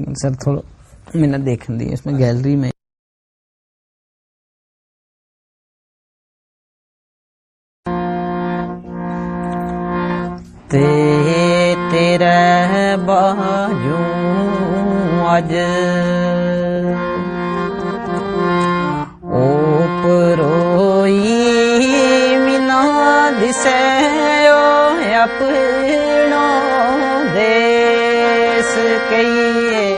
Minute sir, थोड़ा minute देखने दिए इसमें गैलरी में. तेरे बाजू अज ओपरोई मिना दिसे अपनो देश कहिए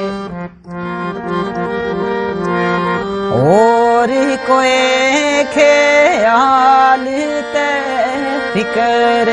और कोई ख्याल ते फिक्र